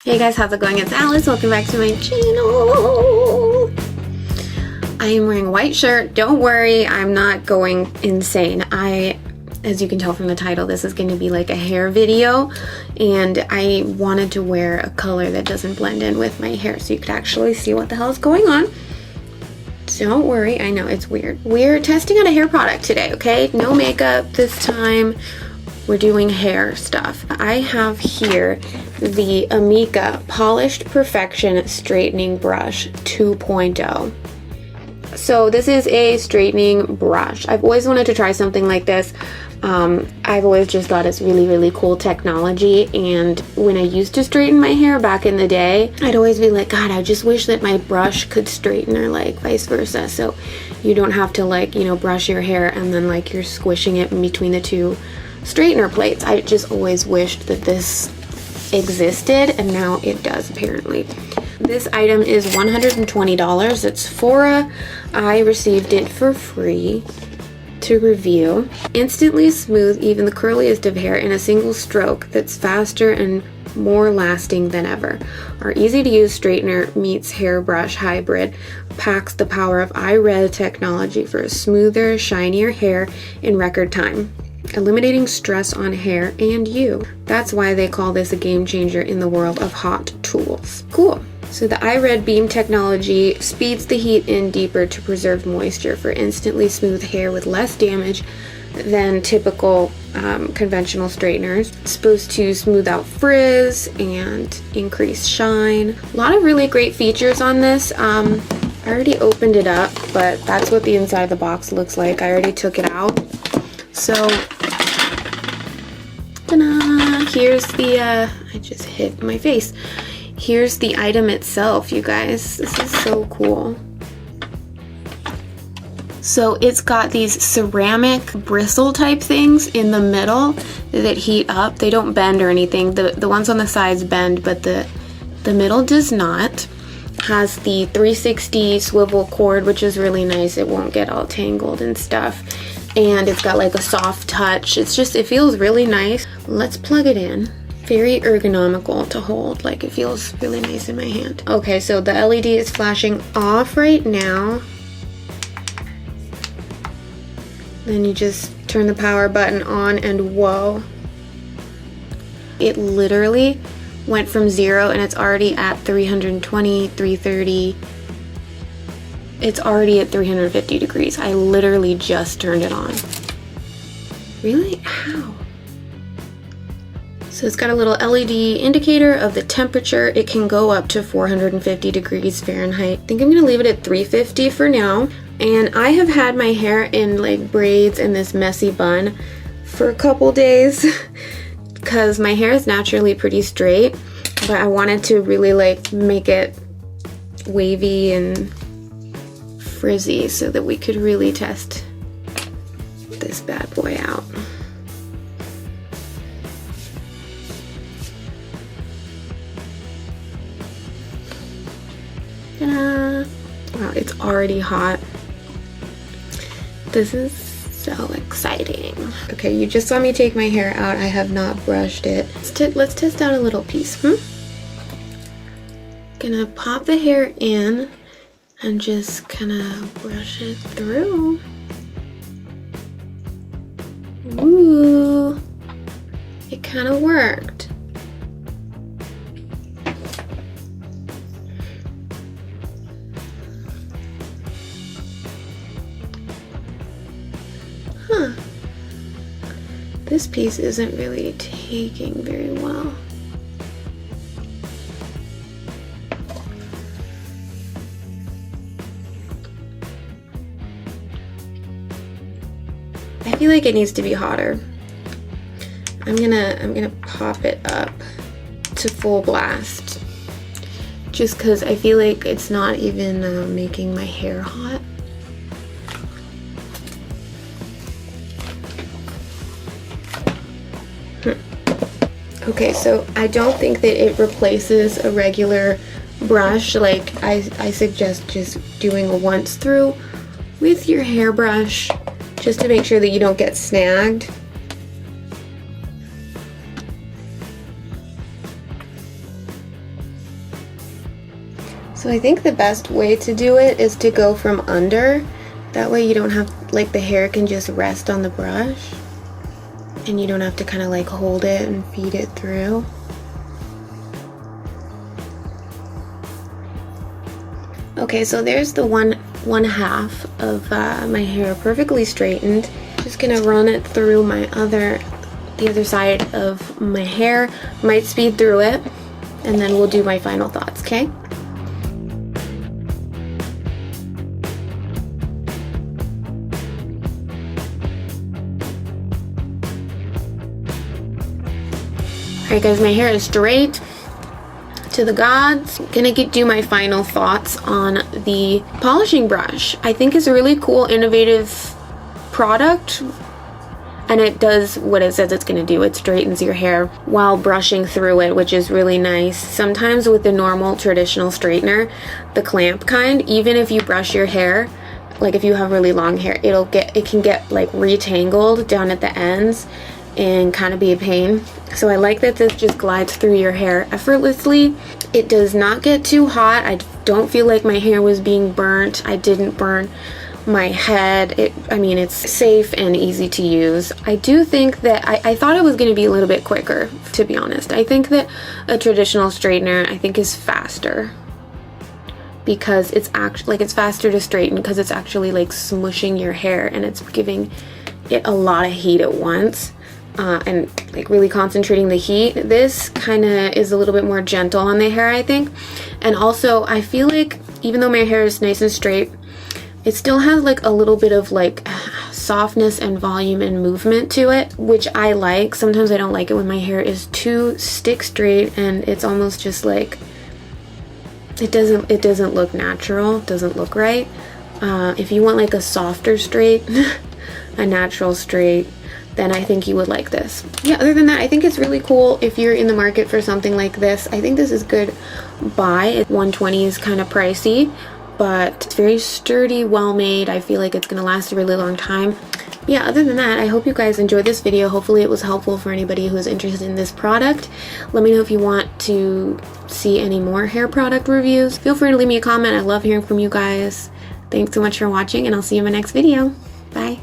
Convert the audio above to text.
Hey guys, how's it going? It's Alice. Welcome back to my channel. I am wearing a white shirt. Don't worry, I'm not going insane. As you can tell from the title, this is going to be like a hair video, and I wanted to wear a color that doesn't blend in with my hair so you could actually see what the hell is going on. Don't worry, I know it's weird. We're testing out a hair product today, okay? No makeup this time. We're doing hair stuff. I have here the Amika Polished Perfection Straightening Brush 2.0. So this is a straightening brush. I've always wanted to try something like this. I've always just thought it's really cool technology, and when I used to straighten my hair back in the day, I'd always be like, God, I just wish that my brush could straighten, or like vice versa, so you don't have to, like, you know, brush your hair and then like you're squishing it in between the two straightener plates. I just always wished that this existed, and now it does apparently. This item is $120. It's Fora. I received it for free to review. Instantly smooth even the curliest of hair in a single stroke that's faster and more lasting than ever. Our easy to use straightener meets hairbrush hybrid packs the power of iRed technology for a smoother, shinier hair in record time, eliminating stress on hair and you. That's why they call this a game changer in the world of hot tools. Cool. So the iRed beam technology speeds the heat in deeper to preserve moisture for instantly smooth hair with less damage than typical conventional straighteners. It's supposed to smooth out frizz and increase shine. A lot of really great features on this. I already opened it up, but that's what the inside of the box looks like. I already took it out. So, ta-da! Here's the, I just hit my face. Here's the item itself, you guys. This is so cool. So it's got these ceramic bristle type things in the middle that heat up. They don't bend or anything. The ones on the sides bend, but the middle does not. Has the 360 swivel cord, which is really nice. It won't get all tangled and stuff. And it's got like a soft touch. It's just, it feels really nice. Let's plug it in. Very ergonomical to hold. Like, it feels really nice in my hand. Okay, so the LED is flashing off right now. Then you just turn the power button on, and whoa. It literally went from 0 and it's already at 320, 330. It's already at 350 degrees. I literally just turned it on. Really? How? So it's got a little LED indicator of the temperature. It can go up to 450 degrees Fahrenheit. I think I'm gonna leave it at 350 for now. And I have had my hair in like braids in this messy bun for a couple days because my hair is naturally pretty straight, but I wanted to really like make it wavy and frizzy so that we could really test this bad boy out. Ta-da! Wow, it's already hot. This is so exciting. Okay, you just saw me take my hair out. I have not brushed it. Let's test out a little piece. Gonna pop the hair in and just kind of brush it through. Ooh, it kind of worked. Huh. This piece isn't really taking very well. I feel like it needs to be hotter. I'm gonna pop it up to full blast, just because I feel like it's not even making my hair hot. Okay, so I don't think that it replaces a regular brush. Like, I suggest just doing a once through with your hairbrush just to make sure that you don't get snagged. So I think the best way to do it is to go from under. That way you don't have, like, the hair can just rest on the brush and you don't have to kind of like hold it and feed it through. Okay, so there's the one half of my hair perfectly straightened. Just gonna run it through the other side of my hair. Might speed through it, and then we'll do my final thoughts, okay? Alright guys, my hair is straight to the gods. Gonna do my final thoughts on the polishing brush. I think it's a really cool, innovative product, and it does what it says it's gonna do. It straightens your hair while brushing through it, which is really nice. Sometimes with the normal traditional straightener, the clamp kind, even if you brush your hair, like if you have really long hair, it can get like retangled down at the ends and kind of be a pain. So I like that this just glides through your hair effortlessly. It does not get too hot. I don't feel like my hair was being burnt. I didn't burn my head. I mean, it's safe and easy to use. I do think that I thought it was going to be a little bit quicker, to be honest. I think that a traditional straightener, I think, is faster because it's actually like, it's faster to straighten because it's actually like smushing your hair and it's giving it a lot of heat at once. And like really concentrating the heat. This kind of is a little bit more gentle on the hair, I think. And also I feel like even though my hair is nice and straight, it still has like a little bit of like softness and volume and movement to it, which I like. Sometimes I don't like it when my hair is too stick straight and it's almost just like it doesn't look natural, it doesn't look right. If you want like a softer straight, a natural straight, then I think you would like this. Yeah, other than that, I think it's really cool if you're in the market for something like this. I think this is good buy. $120 is kind of pricey, but it's very sturdy, well made. I feel like it's gonna last a really long time. Yeah, other than that, I hope you guys enjoyed this video. Hopefully it was helpful for anybody who's interested in this product. Let me know if you want to see any more hair product reviews. Feel free to leave me a comment. I love hearing from you guys. Thanks so much for watching, and I'll see you in my next video. Bye.